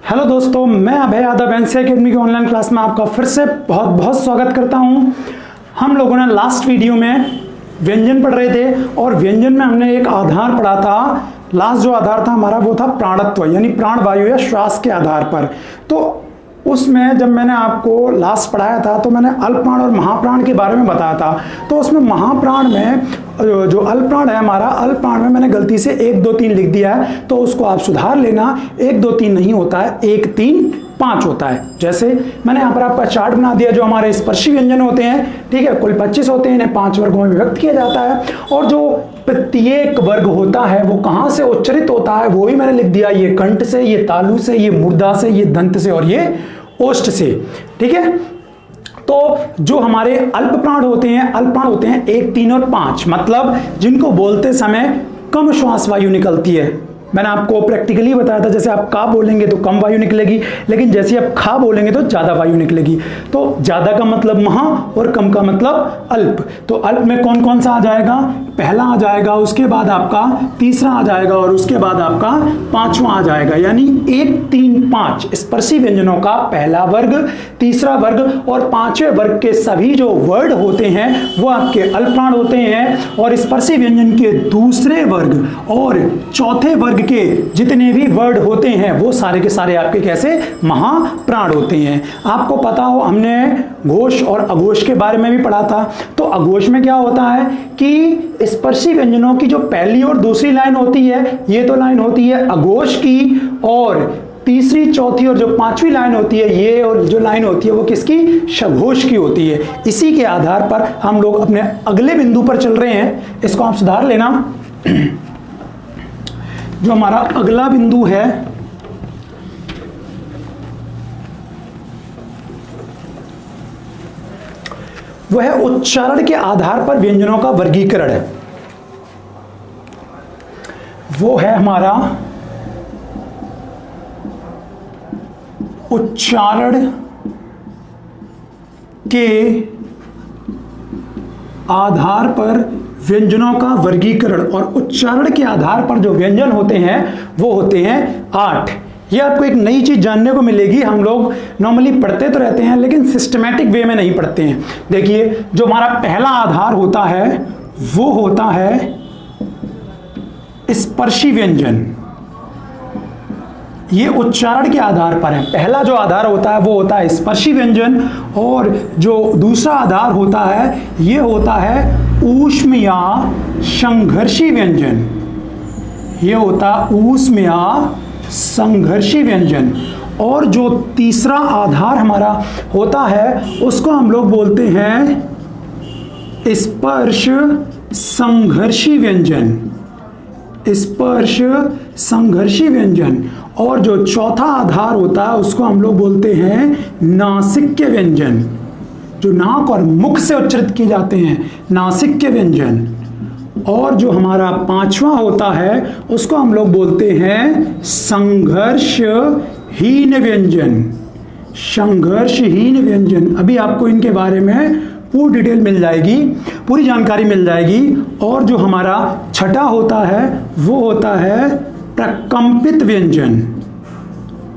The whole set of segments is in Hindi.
हेलो दोस्तों, मैं अभय यादव एनसी अकेडमी की ऑनलाइन क्लास में आपका फिर से बहुत बहुत स्वागत करता हूं। हम लोगों ने लास्ट वीडियो में व्यंजन पढ़ रहे थे और व्यंजन में हमने एक आधार पढ़ा था। लास्ट जो आधार था हमारा वो था प्राणत्व, यानी प्राण वायु या श्वास के आधार पर। तो उसमें जब मैंने आपको लास्ट पढ़ाया था तो मैंने अल्पप्राण और महाप्राण के बारे में बताया था। तो उसमें महाप्राण में जो अल्पप्राण है हमारा, अल्पप्राण में मैंने गलती से 1 2 3 लिख दिया है, तो उसको आप सुधार लेना। 1 2 3 नहीं होता है, 1 3 5 होता है। जैसे मैंने यहाँ पर आपका चार्ट बना दिया। जो हमारे स्पर्शी व्यंजन होते हैं, ठीक है, कुल 25 होते हैं, इन्हें 5 वर्गों में विभक्त किया जाता है। और जो प्रत्येक वर्ग होता है वो कहाँ से उच्चरित होता है वो भी मैंने लिख दिया। ये कंठ से, ये तालु से, ये मूर्धा से, ये दंत से और ये ओष्ठ से, ठीक है। तो जो हमारे अल्प प्राण होते हैं, 1 3 और 5, मतलब जिनको बोलते समय कम श्वास वायु निकलती है। मैंने आपको प्रैक्टिकली बताया था, जैसे आप का बोलेंगे तो कम वायु निकलेगी, लेकिन जैसे आप खा बोलेंगे तो ज्यादा वायु निकलेगी। तो ज्यादा का मतलब महा और कम का मतलब अल्प। तो अल्प में कौन कौन सा आ जाएगा? पहला आ जाएगा, उसके बाद आपका तीसरा आ जाएगा और उसके बाद आपका पांचवा आ जाएगा। यानी 1 3 5 स्पर्शी व्यंजनों का पहला वर्ग, तीसरा वर्ग और पांचवें वर्ग के सभी जो वर्ड होते हैं वो आपके अल्पप्राण होते हैं। और स्पर्शी व्यंजन के दूसरे वर्ग और चौथे वर्ग के जितने भी वर्ड होते हैं वो सारे के सारे आपके कैसे महाप्राण होते हैं। आपको पता हो, हमने घोष और अघोष के बारे में भी पढ़ा था। तो अघोष में क्या होता है कि स्पर्शी व्यंजनों की जो पहली और दूसरी लाइन होती है, ये तो लाइन होती है अघोष की, और तीसरी, चौथी और जो पांचवी लाइन होती है, ये और जो लाइन होती है वो किसकी? सघोष की होती है। इसी के आधार पर हम लोग अपने अगले बिंदु पर चल रहे हैं, इसको आप सुधार लेना। जो हमारा अगला बिंदु है वह है उच्चारण के आधार पर व्यंजनों का वर्गीकरण। वो है हमारा उच्चारण के आधार पर व्यंजनों का वर्गीकरण। और उच्चारण के आधार पर जो व्यंजन होते हैं वो होते हैं 8। ये आपको एक नई चीज जानने को मिलेगी। हम लोग नॉर्मली पढ़ते तो रहते हैं लेकिन सिस्टमैटिक वे में नहीं पढ़ते हैं। देखिए, जो हमारा पहला आधार होता है वो होता है स्पर्शी व्यंजन। ये उच्चारण के आधार पर है। पहला जो आधार होता है वो होता है स्पर्शी व्यंजन, और जो दूसरा आधार होता है ये होता है ऊष्म या संघर्षी व्यंजन। ये होता है ऊष्म या संघर्षी व्यंजन। और जो तीसरा आधार हमारा होता है उसको हम लोग बोलते हैं स्पर्श संघर्षी व्यंजन। स्पर्श संघर्षी व्यंजन। और जो चौथा आधार होता है उसको हम लोग बोलते हैं नासिक्य व्यंजन, जो नाक और मुख से उच्चारित किए जाते हैं, नासिक्य व्यंजन। और जो हमारा पांचवा होता है उसको हम लोग बोलते हैं संघर्षहीन व्यंजन। संघर्षहीन व्यंजन। अभी आपको इनके बारे में पूरी डिटेल मिल जाएगी, पूरी जानकारी मिल जाएगी। और जो हमारा छठा होता है वो होता है प्रकंपित व्यंजन।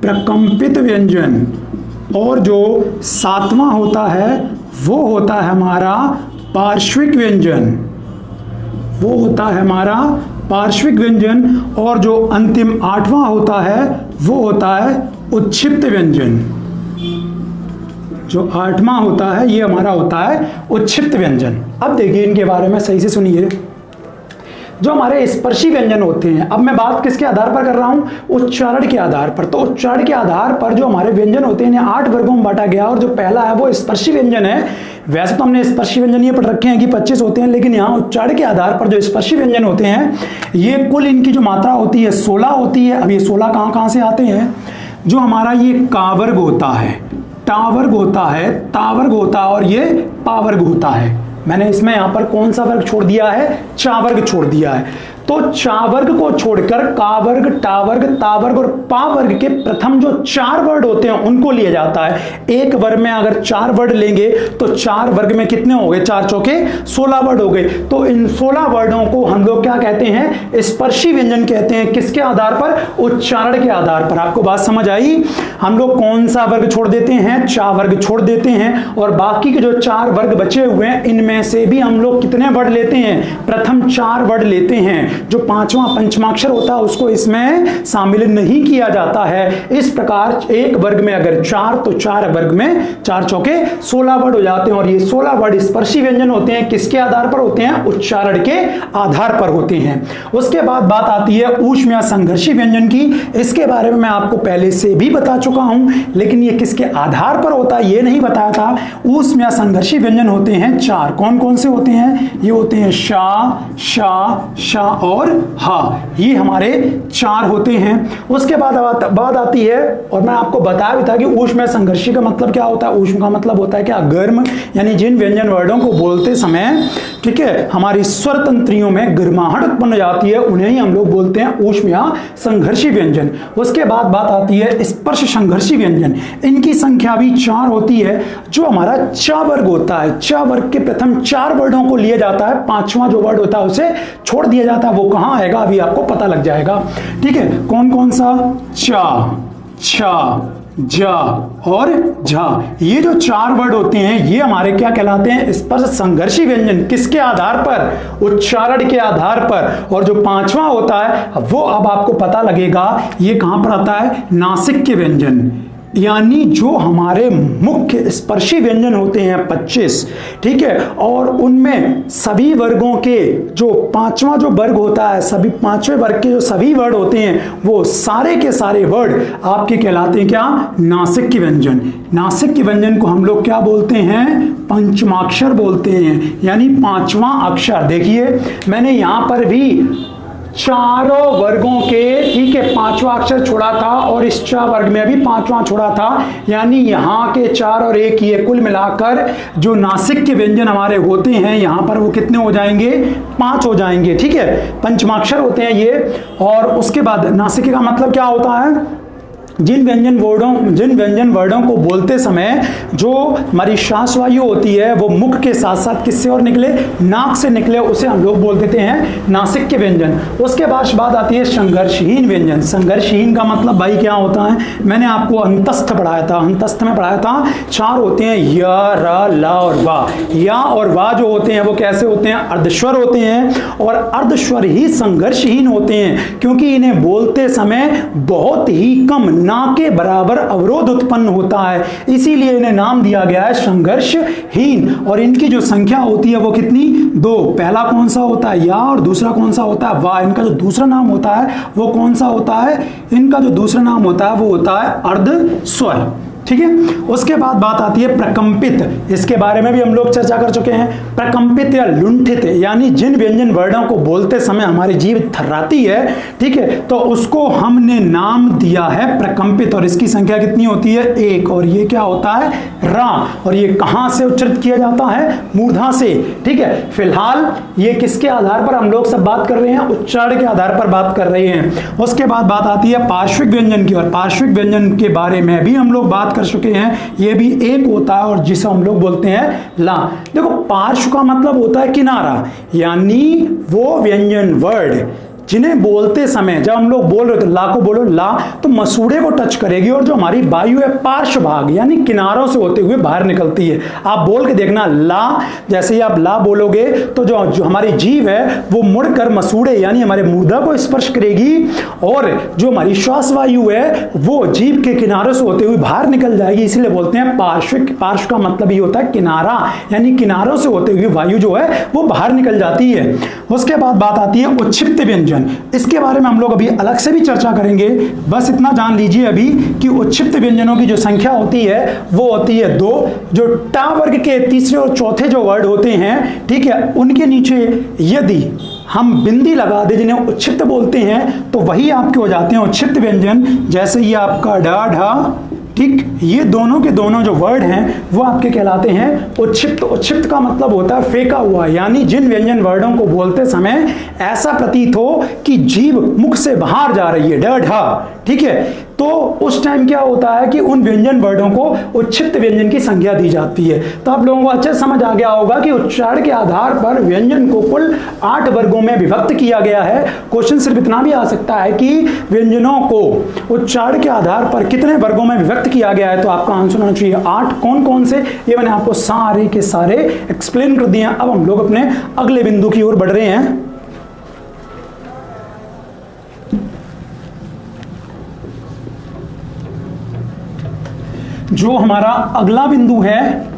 प्रकंपित व्यंजन। और जो सातवां होता है वो होता है हमारा पार्श्विक व्यंजन। वो होता है हमारा पार्श्विक व्यंजन। और जो अंतिम 8वां होता है वो होता है उच्छिप्त व्यंजन। जो 8वां होता है ये हमारा होता है उच्छिप्त व्यंजन। अब देखिए इनके बारे में सही से सुनिए। जो हमारे स्पर्शी व्यंजन होते हैं, अब मैं बात किसके आधार पर कर रहा हूं? उच्चारण के आधार पर। तो उच्चारण के आधार पर जो हमारे व्यंजन होते हैं 8 वर्गों में बांटा गया। और जो पहला है वो स्पर्शी व्यंजन है। वैसे तो हमने स्पर्शी व्यंजन ये पढ़ रखे हैं कि 25 होते हैं, लेकिन यहाँ उच्चारण के आधार पर जो स्पर्शी व्यंजन होते हैं ये कुल इनकी जो मात्रा होती है 16 होती है। अब ये 16 कहाँ से आते हैं? जो हमारा ये का वर्ग होता है, टा वर्ग होता है, ता वर्ग होता है और ये पा वर्ग होता है। मैंने इसमें यहां पर कौन सा वर्ग छोड़ दिया है? चा वर्ग छोड़ दिया है। तो चा वर्ग को छोड़कर का वर्ग, टा वर्ग, ता वर्ग और पा वर्ग के प्रथम जो 4 वर्ड होते हैं उनको लिया जाता है। एक वर्ग में अगर 4 वर्ड लेंगे तो 4 वर्ग में कितने हो गए, 4 चौके 16 वर्ड हो गए। तो इन 16 वर्डों को हम लोग क्या कहते हैं, स्पर्शी व्यंजन कहते हैं। किसके आधार पर, उच्चारण के आधार पर। आपको बात समझ आई? हम लोग कौन सा वर्ग छोड़ देते हैं, चा वर्ग छोड़ देते हैं, और बाकी के जो 4 वर्ग बचे हुए हैं इनमें से भी हम लोग कितने वर्ड लेते हैं, प्रथम 4 वर्ड लेते हैं। जो 5वां पंचमाक्षर होता है उसको इसमें शामिल नहीं किया जाता है। इस प्रकार एक वर्ग में अगर 4 तो 4 वर्ग में 4 चौके 16 वर्ड हो जाते हैं, और ये 16 वर्ड स्पर्शी व्यंजन होते हैं। किसके आधार पर होते हैं, उच्चारण के आधार पर होते हैं। उसके बाद बात आती है ऊष्म या संघर्षी व्यंजन की। इसके बारे में मैं आपको पहले से भी बता चुका हूं, लेकिन ये किसके आधार पर होता है ये नहीं बताया था। ऊष्म या संघर्षी व्यंजन होते हैं 4। कौन कौन से होते हैं, ये होते हैं शा, शा, शा और हा। ये हमारे 4 होते हैं। उसके बाद बात आती है, और मैं आपको बताया भी था कि ऊष्म या संघर्षी का मतलब क्या होता है। ऊष्म का मतलब होता है क्या, गर्म, यानी जिन व्यंजन वर्णों को बोलते समय, ठीक है, हमारी स्वर तंत्रियों में गर्माहट उत्पन्न हो जाती है, उन्हें ही हम लोग बोलते हैं ऊष्म या संघर्षी व्यंजन। उसके बाद बात आती है स्पर्श संघर्षी व्यंजन। इनकी संख्या भी 4 होती है। जो हमारा चा वर्ग होता है, चा वर्ग के प्रथम 4 वर्डों को लिया जाता है, 5वां जो वर्ड होता है उसे छोड़ दिया जाता है। वो कहां आएगा अभी आपको पता लग जाएगा। ठीक है, कौन कौन सा, चा, छा, जा और झा। ये जो 4 वर्ड होते हैं ये हमारे क्या कहलाते हैं, स्पर्श संघर्षी व्यंजन। किसके आधार पर, उच्चारण के आधार पर। और जो 5वां होता है वो अब आपको पता लगेगा ये कहां पर आता है, नासिक के व्यंजन। यानी जो हमारे मुख्य स्पर्शी व्यंजन होते हैं 25, ठीक है, और उनमें सभी वर्गों के जो 5वां जो वर्ग होता है, सभी 5वें वर्ग के जो सभी वर्ड होते हैं वो सारे के सारे वर्ड आपके कहलाते हैं क्या, नासिक के व्यंजन। नासिक के व्यंजन को हम लोग क्या बोलते हैं, पंचमाक्षर बोलते हैं, यानी 5वां अक्षर। देखिए मैंने यहां पर भी चारों वर्गों के, ठीक है, 5वां अक्षर छोड़ा था, और इस चा वर्ग में भी 5वां छोड़ा था। यानी यहाँ के 4 और 1 ये कुल मिलाकर जो नासिक के व्यंजन हमारे होते हैं यहाँ पर वो कितने हो जाएंगे, 5 हो जाएंगे। ठीक है, पंचमाक्षर होते हैं ये। और उसके बाद नासिक का मतलब क्या होता है, जिन व्यंजन वर्णों को बोलते समय जो हमारी श्वास वायु होती है वो मुख के साथ साथ किससे और निकले, नाक से निकले, उसे हम लोग बोल देते हैं नासिक के व्यंजन। उसके बाद बात आती है संघर्षहीन व्यंजन। संघर्षहीन का मतलब भाई क्या होता है, मैंने आपको अंतस्थ पढ़ाया था, अंतस्थ में पढ़ाया था 4 होते हैं, या, रा, ला और वा। या और वा जो होते हैं वो कैसे होते हैं, अर्धस्वर होते हैं, और अर्धस्वर ही संघर्षहीन होते हैं क्योंकि इन्हें बोलते समय बहुत ही कम, ना के बराबर अवरोध उत्पन्न होता है, इसीलिए इन्हें नाम दिया गया है संघर्षहीन। और इनकी जो संख्या होती है वो कितनी, 2। पहला कौन सा होता है, या, और दूसरा कौन सा होता है, वा। इनका जो दूसरा नाम होता है वो कौन सा होता है, इनका जो दूसरा नाम होता है वो होता है अर्धस्वर। ठीक है, उसके बाद बात आती है प्रकंपित। इसके बारे में भी हम लोग चर्चा कर चुके हैं। प्रकंपित या लुंठित, यानी जिन व्यंजन वर्णों को बोलते समय हमारी जीभ थर्राती है, ठीक है, तो उसको हमने नाम दिया है प्रकंपित। और इसकी संख्या कितनी होती है, 1। और ये क्या होता है, रा। और ये कहां से उच्चारित किया जाता है, मूर्धा से। ठीक है, फिलहाल ये किसके आधार पर हम लोग सब बात कर रहे हैं, उच्चारण के आधार पर बात कर रहे हैं। उसके बाद बात आती है पार्श्विक व्यंजन की, और पार्श्विक व्यंजन के बारे में भी हम लोग बात कर चुके हैं। ये भी एक होता है और जिसे हम लोग बोलते हैं ला। देखो पार्श्व का मतलब होता है किनारा, यानी वो व्यंजन वर्ड जिन्हें बोलते समय जब हम लोग बोल रहे थे ला को बोलो ला, तो मसूड़े को टच करेगी और जो हमारी वायु है पार्श्व भाग यानी किनारों से होते हुए बाहर निकलती है। आप बोल के देखना ला, जैसे ही आप ला बोलोगे तो जो हमारी जीभ है वो मुड़कर मसूड़े यानी हमारे मूर्धा को स्पर्श करेगी, और जो हमारी श्वास वायु है वो जीभ के किनारों से होते हुए बाहर निकल जाएगी, इसलिए बोलते हैं पार्श्विक। पार्श्व का मतलब ये होता है किनारा, यानी किनारों से होते हुए वायु जो है वो बाहर निकल जाती है। उसके बाद बात आती है उच्छिप्त व्यंजन। इसके बारे में हम लोग अभी अलग से भी चर्चा करेंगे, बस इतना जान लीजिए अभी कि उच्छिप्त व्यंजनों की जो संख्या होती है वो होती है 2। जो टा वर्ग के तीसरे और चौथे जो वर्ड होते हैं, ठीक है, उनके नीचे यदि हम बिंदी लगा दे जिन्हें उच्छिप्त बोलते हैं तो वही आपके हो जाते हैं उच्छिप्त व्यंजन। जैसे ये आपका डा ढा ठीक, ये दोनों के दोनों जो वर्ड हैं वो आपके कहलाते हैं उच्छिप्त। उच्छिप्त का मतलब होता है फेंका हुआ, यानी जिन व्यंजन वर्डों को बोलते समय ऐसा प्रतीत हो कि जीभ मुख से बाहर जा रही है, ड ढ, ठीक है, तो उस टाइम क्या होता है कि उन व्यंजन वर्डों को उच्छिप्त व्यंजन की संज्ञा दी जाती है। तो आप लोगों को अच्छे समझ आ गया होगा कि उच्चारण के आधार पर व्यंजन को कुल 8 वर्गों में विभक्त किया गया है। क्वेश्चन सिर्फ इतना भी आ सकता है कि व्यंजनों को उच्चारण के आधार पर कितने वर्गों में विभक्त किया गया है, तो आपका आंसर होना चाहिए 8। कौन कौन से, ये मैंने आपको सारे के सारे एक्सप्लेन कर दिए हैं। अब हम लोग अपने अगले बिंदु की ओर बढ़ रहे हैं। जो हमारा अगला बिंदु है,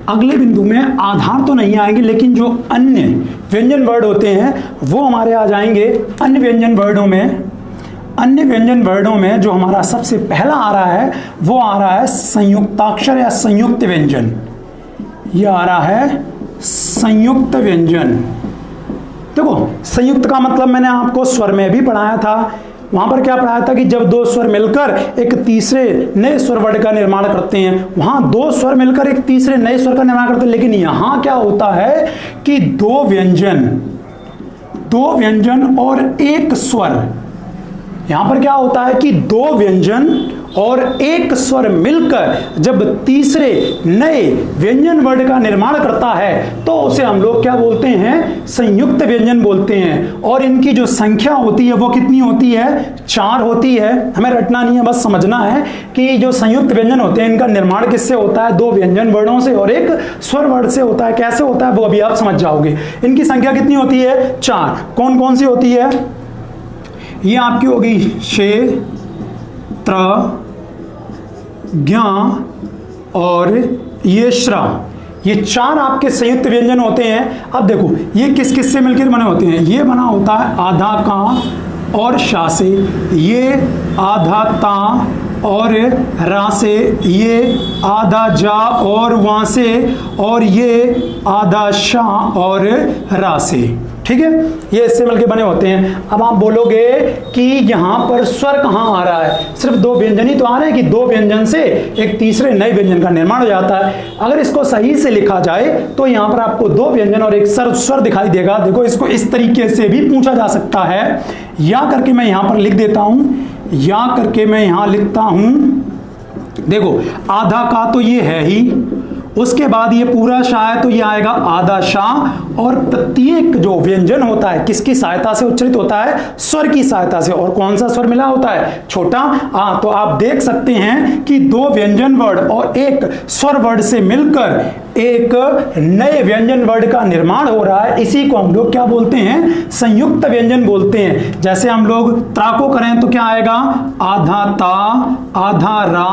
अगले बिंदु में आधार तो नहीं आएंगे, लेकिन जो अन्य व्यंजन वर्ड होते हैं वो हमारे आ जाएंगे अन्य व्यंजन वर्डों में। अन्य व्यंजन वर्डों में जो हमारा सबसे पहला आ रहा है वो आ रहा है संयुक्ताक्षर या संयुक्त व्यंजन। यह आ रहा है संयुक्त व्यंजन। देखो, संयुक्त का मतलब मैंने आपको स्वर में भी पढ़ाया था। वहां पर क्या पढ़ाया था कि जब 2 स्वर मिलकर एक तीसरे नए स्वर वर्ड का निर्माण करते हैं, वहां 2 स्वर मिलकर एक तीसरे नए स्वर का निर्माण करते हैं। लेकिन यहां क्या होता है कि 2 व्यंजन और एक स्वर, यहां पर क्या होता है कि 2 व्यंजन और एक स्वर मिलकर जब तीसरे नए व्यंजन वर्ड का निर्माण करता है तो उसे हम लोग क्या बोलते हैं, संयुक्त व्यंजन बोलते हैं। और इनकी जो संख्या होती है वो कितनी होती है, 4 होती है। हमें रटना नहीं है, बस समझना है कि जो संयुक्त व्यंजन होते हैं इनका निर्माण किससे होता है, 2 व्यंजन वर्डों से और एक स्वर वर्ड से होता है। कैसे होता है वो अभी आप समझ जाओगे। इनकी संख्या कितनी होती है, 4। कौन कौन सी होती है, ये आपकी होगी शे, त्र, ज्ञ और ये श्रा। ये 4 आपके संयुक्त व्यंजन होते हैं। अब देखो ये किस किस से मिलकर बने होते हैं, ये बना होता है आधा का और शा से, ये आधा ता और रा से, ये आधा जा और वहां से, और ये आधा शा और रा से। ठीक है, ये इससे मिलके बने होते हैं। अब आप बोलोगे कि यहां पर स्वर कहां आ रहा है, सिर्फ 2 व्यंजन ही तो आ रहे हैं कि 2 व्यंजन से एक तीसरे नए व्यंजन का निर्माण हो जाता है। अगर इसको सही से लिखा जाए तो यहां पर आपको 2 व्यंजन और एक स्वर दिखाई देगा। देखो, इसको इस तरीके से भी पूछा जा सकता है, या करके मैं यहां पर लिख देता हूं, या करके मैं यहां लिखता हूं। देखो, आधा का तो ये है ही, उसके बाद ये पूरा शा है तो ये आएगा आधा शा, और प्रत्येक जो व्यंजन होता है किसकी सहायता से उच्चारित होता है, स्वर की सहायता से। और कौन सा स्वर मिला होता है, छोटा आ। तो आप देख सकते हैं कि 2 व्यंजन वर्ड और एक स्वर वर्ड से मिलकर एक नए व्यंजन वर्ड का निर्माण हो रहा है। इसी को हम लोग क्या बोलते हैं, संयुक्त व्यंजन बोलते हैं। जैसे हम लोग त्रा को करें तो क्या आएगा, आधा ता, आधा रा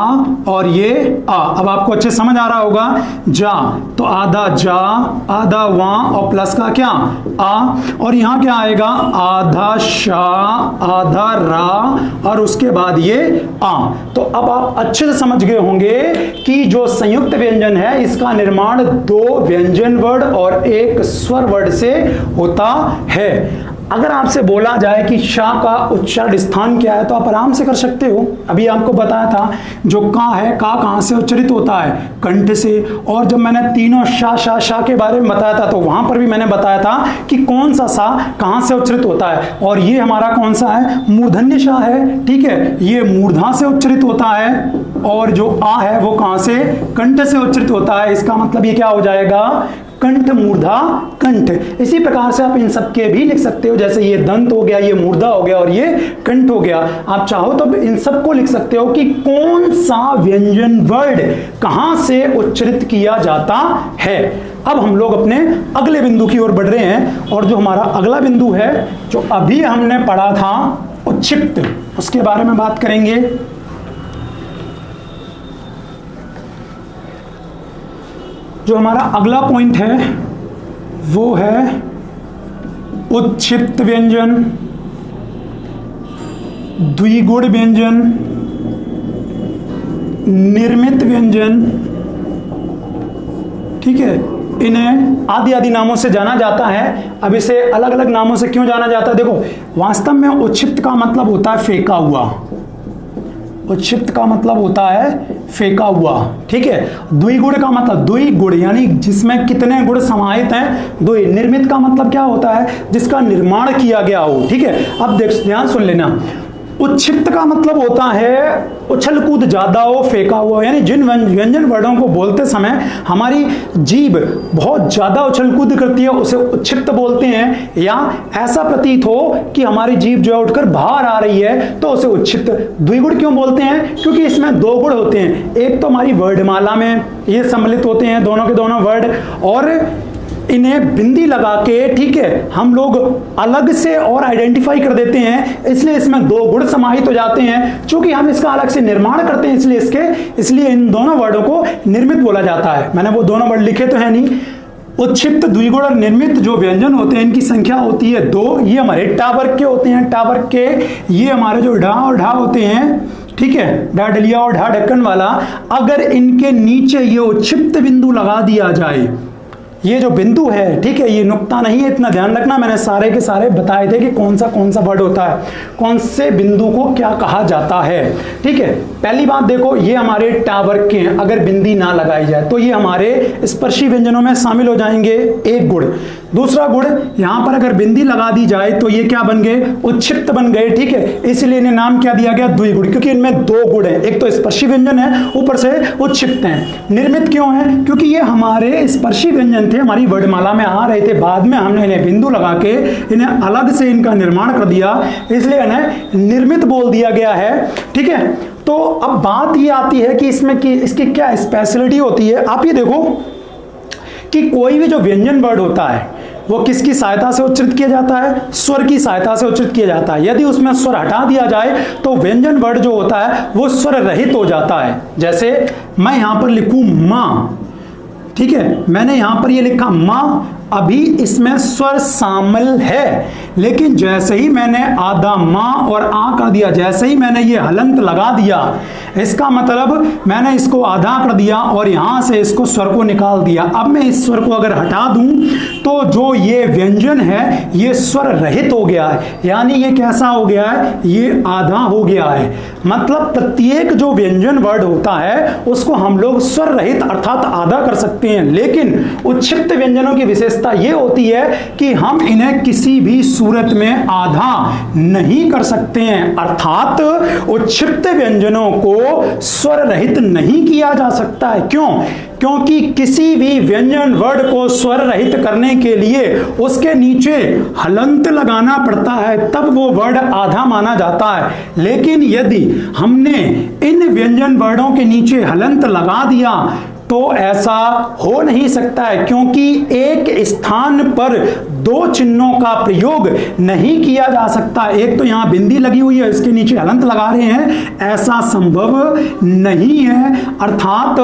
और ये आ। अब आपको अच्छे समझ आ रहा होगा। जा तो आधा जा, आधा वा और प्लस का क्या, आ। और यहां क्या आएगा, आधा शा, आधा रा और उसके बाद ये आ। तो अब आप अच्छे से समझ गए होंगे कि जो संयुक्त व्यंजन है इसका निर्माण 2 व्यंजन वर्ड और एक स्वर वर्ड से होता है। अगर आपसे बोला जाए कि शा का उच्चारण स्थान क्या है तो आप आराम से कर सकते हो। अभी आपको बताया था जो का है, का कहां से उच्चारित होता है, कंठ से। और जब मैंने तीनों शा शा शा के बारे में बताया था तो वहां पर भी मैंने बताया था कि कौन सा सा कहां से उच्चारित होता है। और ये हमारा कौन सा है, मूर्धन्य शा है। ठीक है, ये मूर्धा से उच्चारित होता है, और जो आ है वो कहां से, कंठ से उच्चारित होता है। इसका मतलब ये क्या हो जाएगा, कंठ मूर्धा कंठ। इसी प्रकार से आप इन सब के भी लिख सकते हो, जैसे ये दंत हो गया, ये मूर्धा हो गया और ये कंठ हो गया। आप चाहो तो इन सबको लिख सकते हो कि कौन सा व्यंजन वर्ड कहां से उच्चारित किया जाता है। अब हम लोग अपने अगले बिंदु की ओर बढ़ रहे हैं, और जो हमारा अगला बिंदु है जो अभी हमने पढ़ा था उच्छिप्त, उसके बारे में बात करेंगे। जो हमारा अगला पॉइंट है वो है उच्छिप्त व्यंजन, द्विगुण व्यंजन, निर्मित व्यंजन। ठीक है, इन्हें आदि आदि नामों से जाना जाता है। अब इसे अलग अलग नामों से क्यों जाना जाता है, देखो वास्तव में उच्छिप्त का मतलब होता है फेंका हुआ। उच्छिप्त का मतलब होता है फेंका हुआ, ठीक है। द्विगुण का मतलब द्विगुण यानी जिसमें कितने गुण समाहित हैं, द्वि। निर्मित का मतलब क्या होता है, जिसका निर्माण किया गया हो, ठीक है। अब ध्यान सुन लेना, उच्छिप्त का मतलब होता है उछल कूद ज्यादा हो, फेंका हुआ, यानी जिन व्यंजन वर्णों को बोलते समय हमारी जीभ बहुत ज्यादा उछल कूद करती है उसे उच्छिप्त बोलते हैं, या ऐसा प्रतीत हो कि हमारी जीभ जो है उठकर बाहर आ रही है तो उसे उच्छिप्त। द्विगुण क्यों बोलते हैं, क्योंकि इसमें दो गुण होते हैं, एक तो हमारी वर्णमाला में ये सम्मिलित होते हैं दोनों के दोनों वर्ड, और इन्हें बिंदी लगा के, ठीक है, हम लोग अलग से और आइडेंटिफाई कर देते हैं, इसलिए इसमें दो गुण समाहित हो जाते हैं। चूंकि हम इसका अलग से निर्माण करते हैं इसलिए इन दोनों वर्डों को निर्मित बोला जाता है। मैंने वो दोनों वर्ड लिखे तो है नहीं। उच्छिप्त, द्विगुण और निर्मित जो व्यंजन होते हैं इनकी संख्या होती है 2। ये हमारे टा वर्ग के होते हैं, टा वर्ग के। ये हमारे जो ढा और ढा होते हैं, ठीक है, ढा डलिया और ढा ढक्कन वाला, अगर इनके नीचे ये उच्छिप्त बिंदु लगा दिया जाए, ये जो बिंदु है, ठीक है, ये नुक्ता नहीं है, इतना ध्यान रखना। मैंने सारे के सारे बताए थे कि कौन सा वर्ड होता है, कौन से बिंदु को क्या कहा जाता है, ठीक है। पहली बात देखो, ये हमारे टावर के हैं, अगर बिंदी ना लगाई जाए तो ये हमारे स्पर्शी व्यंजनों में शामिल हो जाएंगे, एक गुण। दूसरा गुण, यहां पर अगर बिंदी लगा दी जाए तो ये क्या बन गए, उच्छिप्त बन गए, ठीक है। इसलिए इन्हें नाम क्या दिया गया, द्विगुण, क्योंकि इनमें दो गुण है, एक तो स्पर्शी व्यंजन है, ऊपर से उच्छिप्त है। निर्मित क्यों है, क्योंकि ये हमारे स्पर्शी व्यंजन थे, हमारी वर्णमाला में आ रहे थे, बाद में हमने इन्हें बिंदु लगा के इन्हें अलग से इनका निर्माण कर दिया, इसलिए इन्हें निर्मित बोल दिया गया है, ठीक है। तो अब बात ये आती है कि इसमें इसकी क्या स्पेशलिटी होती है। आप ये देखो कि कोई भी जो व्यंजन वर्ड होता है वो किसकी सहायता से उच्चारित किया जाता है, स्वर की सहायता से उच्चारित किया जाता है। यदि उसमें स्वर हटा दिया जाए तो व्यंजन वर्ड जो होता है वो स्वर रहित हो जाता है। जैसे मैं यहां पर लिखूं मां, ठीक है, मैंने यहां पर ये लिखा मां, अभी इसमें स्वर शामिल है, लेकिन जैसे ही मैंने आधा मां और आ कर दिया, जैसे ही मैंने ये हलंत लगा दिया, इसका मतलब मैंने इसको आधा कर दिया और यहां से इसको स्वर को निकाल दिया। अब मैं इस स्वर को अगर हटा दूं तो जो ये व्यंजन है ये स्वर रहित हो गया है, यानी ये कैसा हो गया है, ये आधा हो गया है। मतलब प्रत्येक जो व्यंजन वर्ड होता है उसको हम लोग स्वर रहित अर्थात आधा कर सकते हैं, लेकिन उच्छिप्त व्यंजनों की विशेषता ये होती है कि हम इन्हें किसी भी सूरत में आधा नहीं कर सकते हैं, अर्थात उच्छिप्त व्यंजनों को स्वर रहित नहीं किया जा सकता है। क्यों? क्योंकि किसी भी व्यंजन वर्ड को स्वर रहित करने के लिए उसके नीचे हलंत लगाना पड़ता है, तब वो वर्ड आधा माना जाता है। लेकिन यदि हमने इन व्यंजन वर्डों के नीचे हलंत लगा दिया तो ऐसा हो नहीं सकता है, क्योंकि एक स्थान पर दो चिन्हों का प्रयोग नहीं किया जा सकता। एक तो यहां बिंदी लगी हुई है, इसके नीचे हलंत लगा रहे हैं, ऐसा संभव नहीं है, अर्थात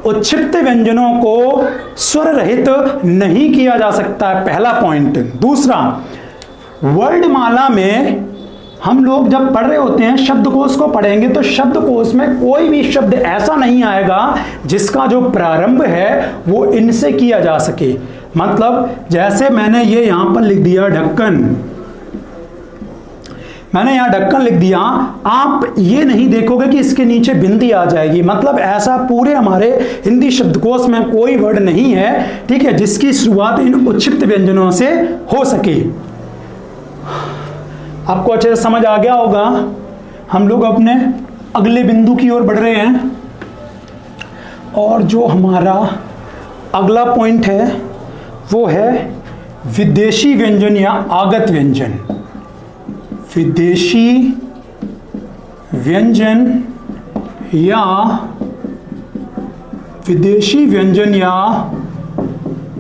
उच्छिप्त व्यंजनों को स्वर रहित नहीं किया जा सकता है, पहला पॉइंट। दूसरा, वर्णमाला में हम लोग जब पढ़ रहे होते हैं शब्दकोश को पढ़ेंगे तो शब्दकोश में कोई भी शब्द ऐसा नहीं आएगा जिसका जो प्रारंभ है वो इनसे किया जा सके। मतलब जैसे मैंने ये यहां पर लिख दिया ढक्कन, मैंने यहां ढक्कन लिख दिया, आप ये नहीं देखोगे कि इसके नीचे बिंदी आ जाएगी। मतलब ऐसा पूरे हमारे हिंदी शब्दकोश में कोई वर्ड नहीं है, ठीक है, जिसकी शुरुआत इन उच्छिप्त व्यंजनों से हो सके। आपको अच्छे से समझ आ गया होगा। हम लोग अपने अगले बिंदु की ओर बढ़ रहे हैं, और जो हमारा अगला पॉइंट है वो है विदेशी व्यंजन या आगत व्यंजन। विदेशी व्यंजन या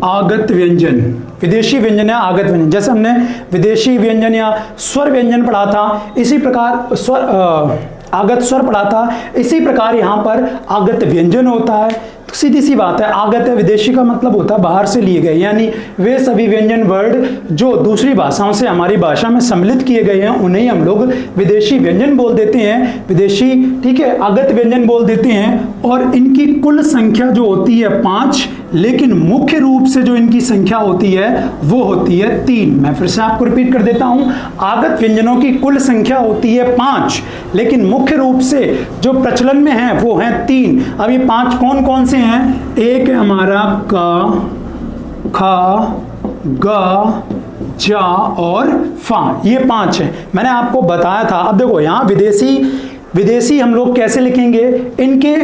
आगत व्यंजन। विदेशी व्यंजन या आगत व्यंजन, जैसे हमने विदेशी व्यंजन या स्वर व्यंजन पढ़ा था, इसी प्रकार आगत स्वर पढ़ा था, इसी प्रकार यहां पर आगत व्यंजन होता है। तो सीधी सी बात है, आगत है, विदेशी का मतलब होता है बाहर से लिए गए, यानी वे सभी व्यंजन वर्ड जो दूसरी भाषाओं से हमारी भाषा में सम्मिलित किए गए हैं उन्हें हम लोग विदेशी व्यंजन बोल देते हैं, विदेशी, ठीक है, आगत व्यंजन बोल देते हैं। और इनकी कुल संख्या जो होती है 5, लेकिन मुख्य रूप से जो इनकी संख्या होती है वो होती है 3। मैं फिर से आपको रिपीट कर देता हूं, आगत व्यंजनों की कुल संख्या होती है 5, लेकिन मुख्य रूप से जो प्रचलन में है वो है 3। अब ये 5 कौन कौन से हैं? एक है हमारा क, ख, ग, जा और फा, ये 5 है। मैंने आपको बताया था। अब देखो यहां विदेशी हम लोग कैसे लिखेंगे, इनके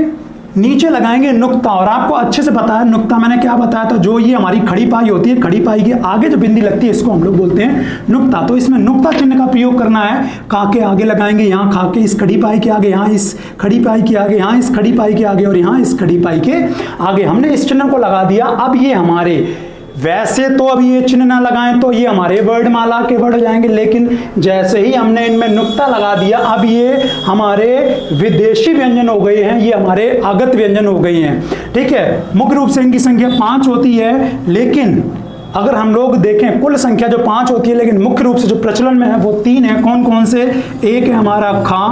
नीचे लगाएंगे नुक्ता, और आपको अच्छे से पता है नुक्ता मैंने क्या बताया था, जो ये हमारी खड़ी पाई होती है, खड़ी पाई के आगे जो बिंदी लगती है इसको हम लोग बोलते हैं नुक्ता। तो इसमें नुक्ता चिन्ह का प्रयोग करना है। का के आगे लगाएंगे, यहाँ खा के इस खड़ी पाई के आगे, यहाँ इस खड़ी पाई के आगे, यहाँ इस खड़ी पाई के आगे और यहाँ इस खड़ी पाई के आगे हमने इस चिन्ह को लगा दिया। अब ये हमारे, वैसे तो अब ये चिन्ह ना लगाएं तो ये हमारे वर्णमाला के वर्ड हो जाएंगे, लेकिन जैसे ही हमने इनमें नुक्ता लगा दिया अब ये हमारे विदेशी व्यंजन हो गए हैं, ये हमारे आगत व्यंजन हो गए हैं। ठीक है, मुख्य रूप से इनकी संख्या 5 होती है, लेकिन अगर हम लोग देखें कुल संख्या जो 5 होती है, लेकिन मुख्य रूप से जो प्रचलन में है वो 3 है। कौन कौन से? एक है हमारा खा,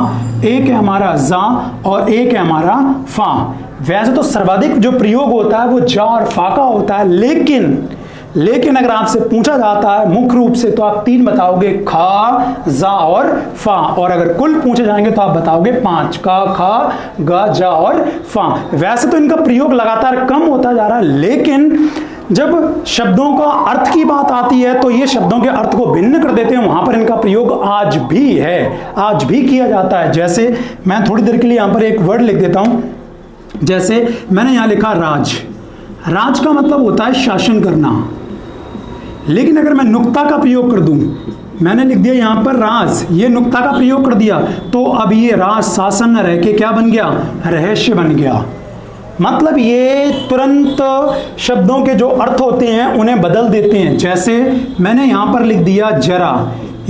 एक है हमारा जा और एक है हमारा फा। वैसे तो सर्वाधिक जो प्रयोग होता है वो जा और फा का होता है, लेकिन अगर आपसे पूछा जाता है मुख्य रूप से तो आप 3 बताओगे, खा, जा और फा, और अगर कुल पूछे जाएंगे तो आप बताओगे 5, का, खा, गा, जा और फा। वैसे तो इनका प्रयोग लगातार कम होता जा रहा है, लेकिन जब शब्दों का अर्थ की बात आती है तो ये शब्दों के अर्थ को भिन्न कर देते हैं, वहां पर इनका प्रयोग आज भी है, आज भी किया जाता है। जैसे मैं थोड़ी देर के लिए यहां पर एक वर्ड लिख देता हूं, जैसे मैंने यहां लिखा राज। राज का मतलब होता है शासन करना, लेकिन अगर मैं नुक्ता का प्रयोग कर दूं, मैंने लिख दिया यहां पर राज, ये नुक्ता का प्रयोग कर दिया, तो अब ये राज शासन न रह के क्या बन गया? रहस्य बन गया। मतलब ये तुरंत शब्दों के जो अर्थ होते हैं उन्हें बदल देते हैं। जैसे मैंने यहां पर लिख दिया जरा,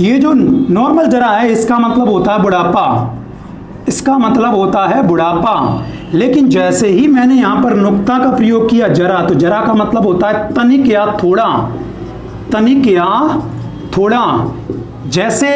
ये जो नॉर्मल जरा है इसका मतलब होता है बुढ़ापा, इसका मतलब होता है बुढ़ापा, लेकिन जैसे ही मैंने यहां पर नुक्ता का प्रयोग किया जरा, तो जरा का मतलब होता है तनिक या थोड़ा, तनिक या थोड़ा। जैसे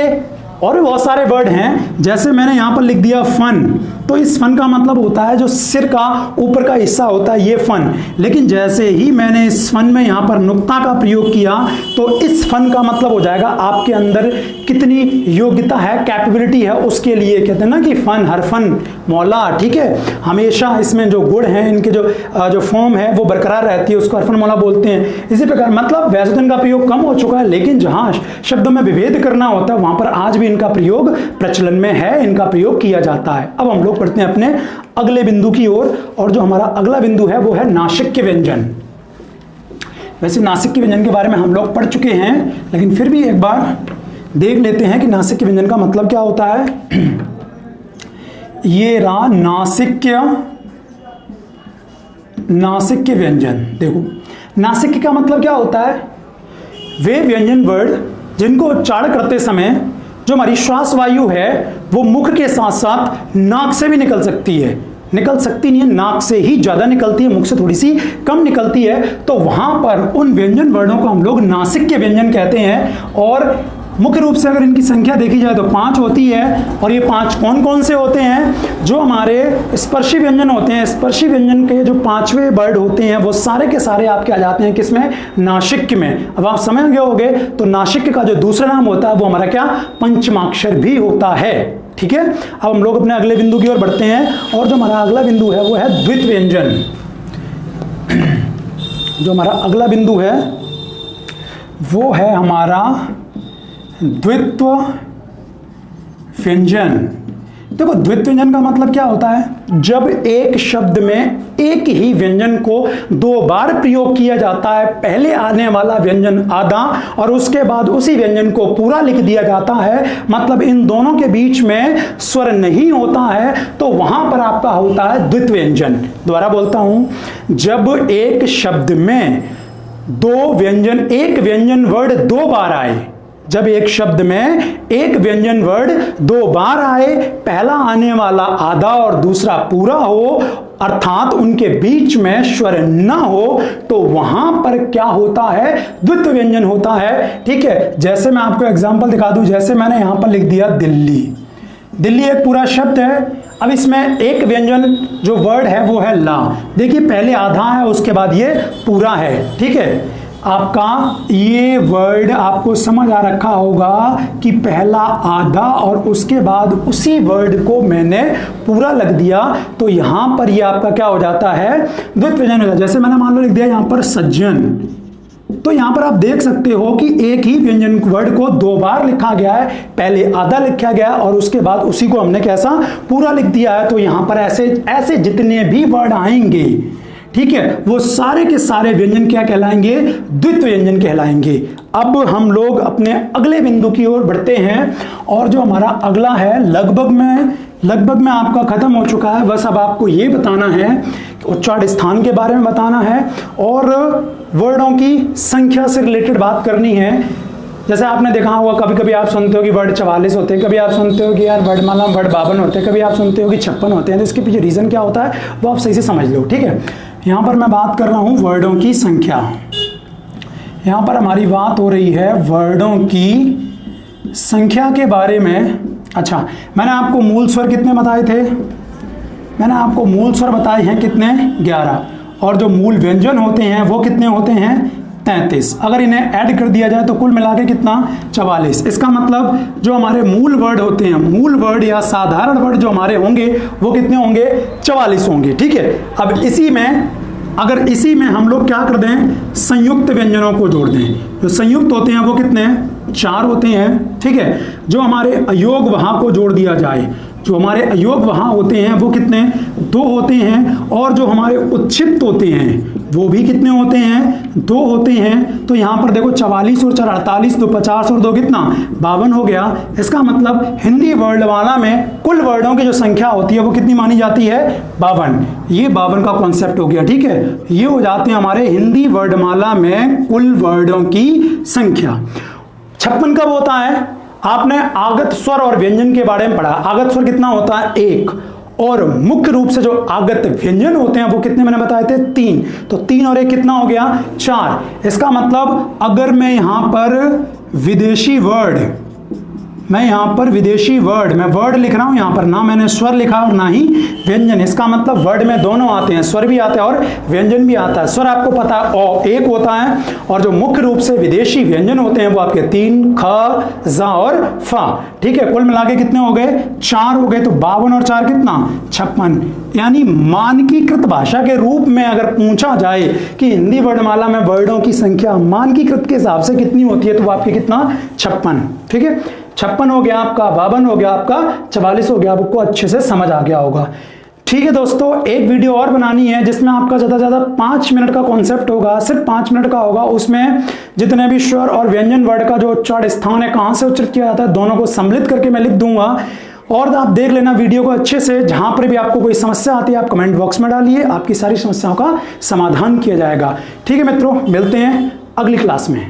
और भी बहुत सारे वर्ड हैं, जैसे मैंने यहां पर लिख दिया फन, तो इस फन का मतलब होता है जो सिर का ऊपर का हिस्सा होता है ये फन, लेकिन जैसे ही मैंने इस फन में यहां पर नुक्ता का प्रयोग किया तो इस फन का मतलब हो जाएगा आपके अंदर कितनी योग्यता है, कैपेबिलिटी है, उसके लिए कहते हैं ना कि फन हर फन मौला। ठीक है, हमेशा इसमें जो गुण है इनके जो फॉर्म है वो बरकरार रहती है, उसको हरफन मौला बोलते हैं। इसी प्रकार मतलब वैसे तो इनका प्रयोग कम हो चुका है, लेकिन जहां शब्दों में विभेद करना होता है वहां पर आज भी इनका प्रयोग प्रचलन में है, इनका प्रयोग किया जाता है। अब हम लोग पढ़ते हैं अपने अगले बिंदु की ओर, और जो हमारा अगला बिंदु है वो है नासिक्य व्यंजन। वैसे नासिक्य व्यंजन के बारे में हम लोग पढ़ चुके हैं, लेकिन फिर भी एक बार देख लेते हैं कि नासिक्य व्यंजन का मतलब क्या होता है। ये रहा नासिक्य व्यंजन। देखो नासिक्य का मतलब क्या होता है? वे व्यंजन वर्ड जिनको उच्चारण करते समय जो हमारी श्वास वायु है वो मुख के साथ साथ नाक से भी निकल सकती है, निकल सकती नहीं है, नाक से ही ज्यादा निकलती है, मुख से थोड़ी सी कम निकलती है, तो वहां पर उन व्यंजन वर्णों को हम लोग नासिक्य व्यंजन कहते हैं। और मुख्य रूप से अगर इनकी संख्या देखी जाए तो 5 होती है, और ये 5 कौन कौन से होते हैं? जो हमारे स्पर्शी व्यंजन होते हैं, स्पर्शी व्यंजन के जो 5वें वर्ड होते हैं वो सारे के सारे आपके आ जाते हैं किसमें? नासिक्य में। अब आप समझ गए होंगे, तो नासिक्य का जो दूसरा नाम होता है वो हमारा क्या? पंचमाक्षर भी होता है। ठीक है, अब हम लोग अपने अगले बिंदु की ओर बढ़ते हैं, और जो हमारा अगला बिंदु है वो है द्वित्व व्यंजन। जो हमारा अगला बिंदु है वो है हमारा द्वित्व व्यंजन। देखो द्वित्व व्यंजन का मतलब क्या होता है? जब एक शब्द में एक ही व्यंजन को 2 बार प्रयोग किया जाता है, पहले आने वाला व्यंजन आधा और उसके बाद उसी व्यंजन को पूरा लिख दिया जाता है, मतलब इन दोनों के बीच में स्वर नहीं होता है, तो वहां पर आपका होता है द्वित्व व्यंजन। दोबारा बोलता हूं, जब एक शब्द में एक व्यंजन वर्ड 2 बार आए, जब एक शब्द में एक व्यंजन वर्ड 2 बार आए, पहला आने वाला आधा और दूसरा पूरा हो, अर्थात उनके बीच में स्वर न हो, तो वहां पर क्या होता है? द्वित्व व्यंजन होता है। ठीक है, जैसे मैं आपको एग्जांपल दिखा दूं, जैसे मैंने यहां पर लिख दिया दिल्ली। दिल्ली एक पूरा शब्द है, अब इसमें एक व्यंजन जो वर्ड है वो है ला। देखिए पहले आधा है, उसके बाद ये पूरा है। ठीक है, आपका ये वर्ड आपको समझ आ रखा होगा कि पहला आधा और उसके बाद उसी वर्ड को मैंने पूरा लग दिया, तो यहां पर ये आपका क्या हो जाता है, द्वित्व व्यंजन हो जाता है। जैसे मैंने मान लो लिख दिया यहां पर सज्जन, तो यहां पर आप देख सकते हो कि एक ही व्यंजन वर्ड को दो बार लिखा गया है, पहले आधा लिखा गया और उसके बाद उसी को हमने कैसा पूरा लिख दिया है। तो यहां पर ऐसे ऐसे जितने भी वर्ड आएंगे, ठीक है, वो सारे के सारे व्यंजन क्या कहलाएंगे, द्वित्व व्यंजन कहलाएंगे। अब हम लोग अपने अगले बिंदु की ओर बढ़ते हैं, और जो हमारा अगला है लगभग में आपका खत्म हो चुका है। बस अब आपको ये बताना है, उच्चारण स्थान के बारे में बताना है और वर्डों की संख्या से रिलेटेड बात करनी है। जैसे आपने देखा होगा, कभी कभी आप सुनते हो कि वर्ड 44 होते हैं, कभी आप सुनते हो कि यार वर्डमाला वर्ड 52 होते हैं, कभी आप सुनते हो कि 56 होते हैं। तो इसके पीछे रीजन क्या होता है वो आप सही से समझ लो। ठीक है, यहाँ पर मैं बात कर रहा हूँ वर्डों की संख्या। यहाँ पर हमारी बात हो रही है वर्डों की संख्या के बारे में। अच्छा, मैंने आपको मूल स्वर कितने बताए थे, मैंने आपको मूल स्वर बताए हैं कितने, 11, और जो मूल व्यंजन होते हैं वो कितने होते हैं, 33। अगर इन्हें ऐड कर दिया जाए तो कुल मिला के कितना, 44। इसका मतलब जो हमारे मूल वर्ड होते हैं, मूल वर्ड या साधारण वर्ड जो हमारे होंगे वो कितने होंगे, 44 होंगे। ठीक है, अब इसी में हम लोग क्या कर दें, संयुक्त व्यंजनों को जोड़ दें। जो संयुक्त होते हैं वो कितने हैं, 4 होते हैं। ठीक है, जो हमारे अयोग वहां को जोड़ दिया जाए, जो हमारे अयोग वहां होते हैं वो कितने, 2 होते हैं। और जो हमारे उच्छिष्ट होते हैं वो भी कितने होते हैं, 2 होते हैं। तो यहां पर देखो 44 और 4 48, 2 50 और 2 कितना, 52 हो गया। इसका मतलब हिंदी वर्णमाला में कुल वर्डों की जो संख्या होती है वो कितनी मानी जाती है, 52। ये 52 का कॉन्सेप्ट हो गया। ठीक है, ये हो जाते हैं हमारे हिंदी वर्णमाला में कुल वर्डों की संख्या। 56 कब होता है, आपने आगत स्वर और व्यंजन के बारे में पढ़ा। आगत स्वर कितना होता है, 1, और मुख्य रूप से जो आगत व्यंजन होते हैं वो कितने मैंने बताए थे, 3। तो 3 और 1 कितना हो गया, 4। इसका मतलब अगर मैं यहां पर विदेशी वर्ड, मैं वर्ड लिख रहा हूं यहां पर, ना मैंने स्वर लिखा और ना ही व्यंजन। इसका मतलब वर्ड में दोनों आते हैं, स्वर भी आता है और व्यंजन भी आता है। स्वर आपको पता है ओ 1 होता है, और जो मुख्य रूप से विदेशी व्यंजन होते हैं वो आपके 3, ख, जा और फा। ठीक है, कुल मिला के कितने हो गए, 4 हो गए। तो 52 और 4 कितना, 56। यानी मानकीकृत भाषा के रूप में अगर पूछा जाए कि हिंदी वर्णमाला में वर्डों की संख्या मानकीकृत के हिसाब से कितनी होती है, तो वो आपकी कितना, 56। ठीक है, 56 हो गया आपका, 52 हो गया आपका, 44 हो गया। आपको अच्छे से समझ आ गया होगा। ठीक है दोस्तों, एक वीडियो और बनानी है जिसमें आपका ज़्यादा से ज़्यादा 5 मिनट का कॉन्सेप्ट होगा, सिर्फ 5 मिनट का होगा। उसमें जितने भी स्वर और व्यंजन वर्ड का जो उच्चारण स्थान है, कहाँ से उच्चारित किया जाता है, दोनों को सम्मिलित करके मैं लिख दूंगा। और आप देख लेना वीडियो को अच्छे से। जहां पर भी आपको कोई समस्या आती है आप कमेंट बॉक्स में डालिए, आपकी सारी समस्याओं का समाधान किया जाएगा। ठीक है मित्रों, मिलते हैं अगली क्लास में।